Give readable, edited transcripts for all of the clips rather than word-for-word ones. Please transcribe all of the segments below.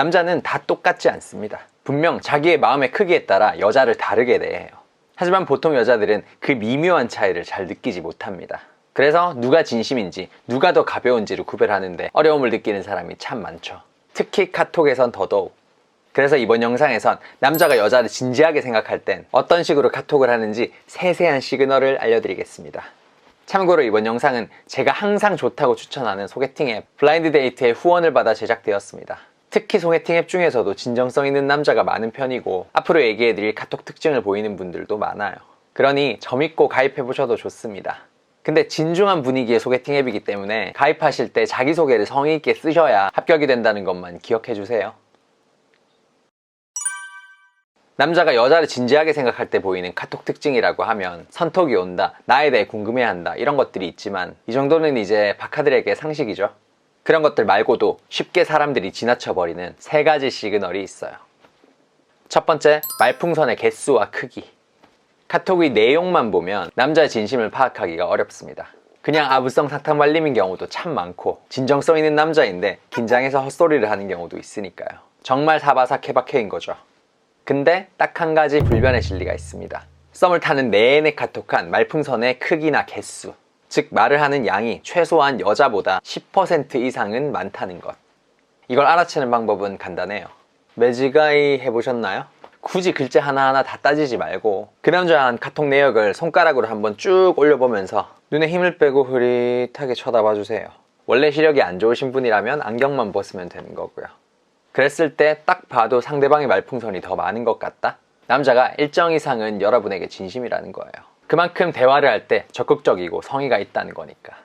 남자는 다 똑같지 않습니다. 분명 자기의 마음의 크기에 따라 여자를 다르게 대해요. 하지만 보통 여자들은 그 미묘한 차이를 잘 느끼지 못합니다. 그래서 누가 진심인지 누가 더 가벼운지를 구별하는데 어려움을 느끼는 사람이 참 많죠. 특히 카톡에선 더더욱. 그래서 이번 영상에선 남자가 여자를 진지하게 생각할 땐 어떤 식으로 카톡을 하는지 세세한 시그널을 알려드리겠습니다. 참고로 이번 영상은 제가 항상 좋다고 추천하는 소개팅 앱 블라인드 데이트의 후원을 받아 제작되었습니다. 특히 소개팅 앱 중에서도 진정성 있는 남자가 많은 편이고 앞으로 얘기해드릴 카톡 특징을 보이는 분들도 많아요. 그러니 재밌고 가입해보셔도 좋습니다. 근데 진중한 분위기의 소개팅 앱이기 때문에 가입하실 때 자기소개를 성의 있게 쓰셔야 합격이 된다는 것만 기억해주세요. 남자가 여자를 진지하게 생각할 때 보이는 카톡 특징이라고 하면 선톡이 온다, 나에 대해 궁금해한다 이런 것들이 있지만 이 정도는 이제 박하들에게 상식이죠. 그런 것들 말고도 쉽게 사람들이 지나쳐버리는 3가지 시그널이 있어요. 첫 번째, 말풍선의 개수와 크기. 카톡의 내용만 보면 남자의 진심을 파악하기가 어렵습니다. 그냥 아부성 사탕 발림인 경우도 참 많고 진정성 있는 남자인데 긴장해서 헛소리를 하는 경우도 있으니까요. 정말 사바사 케바케인 거죠. 근데 딱 한 가지 불변의 진리가 있습니다. 썸을 타는 내내 카톡한 말풍선의 크기나 개수, 즉 말을 하는 양이 최소한 여자보다 10% 이상은 많다는 것. 이걸 알아채는 방법은 간단해요. 매지가이 해보셨나요? 굳이 글자 하나하나 다 따지지 말고 그 남자가 한 카톡 내역을 손가락으로 한번 쭉 올려보면서 눈에 힘을 빼고 흐릿하게 쳐다봐 주세요. 원래 시력이 안 좋으신 분이라면 안경만 벗으면 되는 거고요. 그랬을 때 딱 봐도 상대방의 말풍선이 더 많은 것 같다? 남자가 일정 이상은 여러분에게 진심이라는 거예요. 그만큼 대화를 할 때 적극적이고 성의가 있다는 거니까.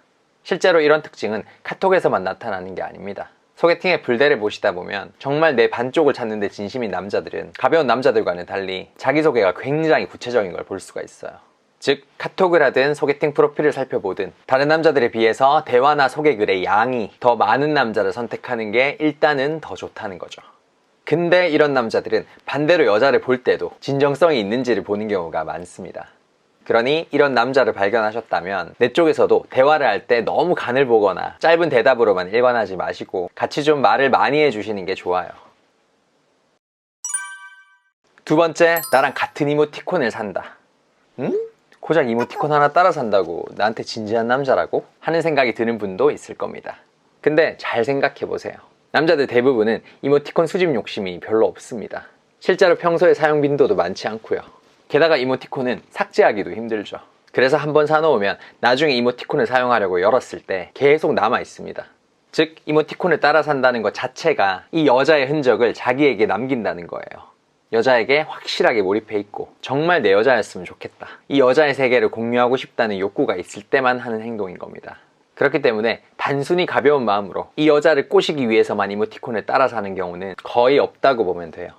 실제로 이런 특징은 카톡에서만 나타나는 게 아닙니다. 소개팅의 불대를 보시다 보면 정말 내 반쪽을 찾는 데 진심인 남자들은 가벼운 남자들과는 달리 자기소개가 굉장히 구체적인 걸 볼 수가 있어요. 즉 카톡을 하든 소개팅 프로필을 살펴보든 다른 남자들에 비해서 대화나 소개글의 양이 더 많은 남자를 선택하는 게 일단은 더 좋다는 거죠. 근데 이런 남자들은 반대로 여자를 볼 때도 진정성이 있는지를 보는 경우가 많습니다. 그러니 이런 남자를 발견하셨다면 내 쪽에서도 대화를 할 때 너무 간을 보거나 짧은 대답으로만 일관하지 마시고 같이 좀 말을 많이 해주시는 게 좋아요. 두 번째, 나랑 같은 이모티콘을 산다. 응? 고작 이모티콘 하나 따라 산다고 나한테 진지한 남자라고? 하는 생각이 드는 분도 있을 겁니다. 근데 잘 생각해보세요. 남자들 대부분은 이모티콘 수집 욕심이 별로 없습니다. 실제로 평소에 사용 빈도도 많지 않고요. 게다가 이모티콘은 삭제하기도 힘들죠. 그래서 한번 사놓으면 나중에 이모티콘을 사용하려고 열었을 때 계속 남아 있습니다. 즉 이모티콘을 따라 산다는 것 자체가 이 여자의 흔적을 자기에게 남긴다는 거예요. 여자에게 확실하게 몰입해 있고 정말 내 여자였으면 좋겠다, 이 여자의 세계를 공유하고 싶다는 욕구가 있을 때만 하는 행동인 겁니다. 그렇기 때문에 단순히 가벼운 마음으로 이 여자를 꼬시기 위해서만 이모티콘을 따라 사는 경우는 거의 없다고 보면 돼요.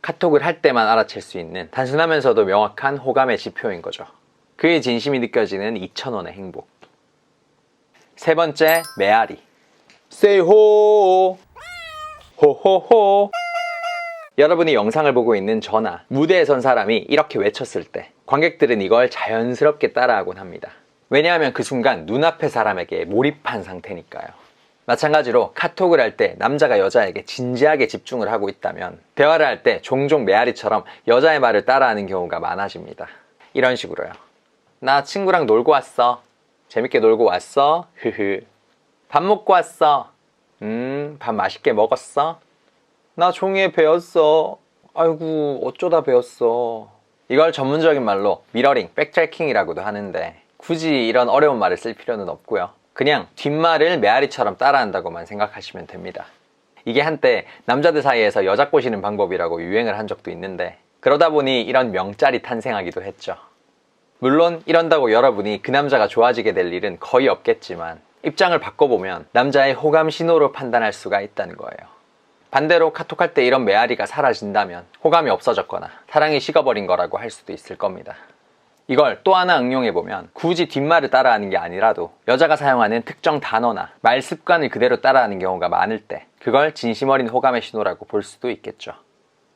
카톡을 할 때만 알아챌 수 있는 단순하면서도 명확한 호감의 지표인 거죠. 그의 진심이 느껴지는 2,000원의 행복. 세 번째, 메아리. 세이호 호호호. 여러분이 영상을 보고 있는 저나 무대에 선 사람이 이렇게 외쳤을 때 관객들은 이걸 자연스럽게 따라하곤 합니다. 왜냐하면 그 순간 눈앞의 사람에게 몰입한 상태니까요. 마찬가지로 카톡을 할 때 남자가 여자에게 진지하게 집중을 하고 있다면 대화를 할 때 종종 메아리처럼 여자의 말을 따라하는 경우가 많아집니다. 이런 식으로요. 나 친구랑 놀고 왔어. 재밌게 놀고 왔어. 흐흐. 밥 먹고 왔어. 밥 맛있게 먹었어. 나 종이에 배웠어. 아이고 어쩌다 배웠어. 이걸 전문적인 말로 미러링, 백트래킹이라고도 하는데 굳이 이런 어려운 말을 쓸 필요는 없고요. 그냥 뒷말을 메아리처럼 따라한다고만 생각하시면 됩니다. 이게 한때 남자들 사이에서 여자 꼬시는 방법이라고 유행을 한 적도 있는데 그러다 보니 이런 명짤이 탄생하기도 했죠. 물론 이런다고 여러분이 그 남자가 좋아지게 될 일은 거의 없겠지만 입장을 바꿔보면 남자의 호감 신호로 판단할 수가 있다는 거예요. 반대로 카톡할 때 이런 메아리가 사라진다면 호감이 없어졌거나 사랑이 식어버린 거라고 할 수도 있을 겁니다. 이걸 또 하나 응용해보면 굳이 뒷말을 따라하는 게 아니라도 여자가 사용하는 특정 단어나 말 습관을 그대로 따라하는 경우가 많을 때 그걸 진심 어린 호감의 신호라고 볼 수도 있겠죠.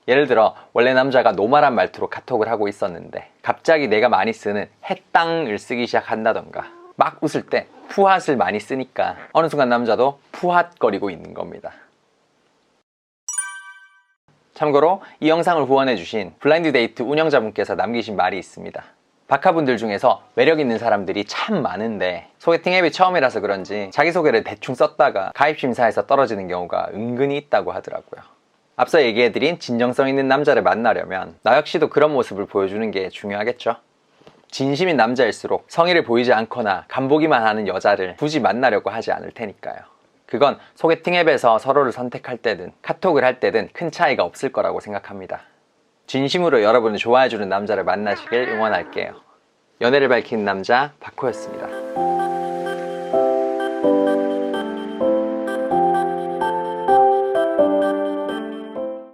예를 들어 원래 남자가 노말한 말투로 카톡을 하고 있었는데 갑자기 내가 많이 쓰는 해땅을 쓰기 시작한다던가 막 웃을 때 푸핫을 많이 쓰니까 어느 순간 남자도 푸핫거리고 있는 겁니다. 참고로 이 영상을 후원해주신 블라인드 데이트 운영자분께서 남기신 말이 있습니다. 박하분들 중에서 매력 있는 사람들이 참 많은데 소개팅 앱이 처음이라서 그런지 자기소개를 대충 썼다가 가입심사에서 떨어지는 경우가 은근히 있다고 하더라고요. 앞서 얘기해드린 진정성 있는 남자를 만나려면 나 역시도 그런 모습을 보여주는 게 중요하겠죠. 진심인 남자일수록 성의를 보이지 않거나 간보기만 하는 여자를 굳이 만나려고 하지 않을 테니까요. 그건 소개팅 앱에서 서로를 선택할 때든 카톡을 할 때든 큰 차이가 없을 거라고 생각합니다. 진심으로 여러분을 좋아해주는 남자를 만나시길 응원할게요. 연애를 밝히는 남자 박호였습니다.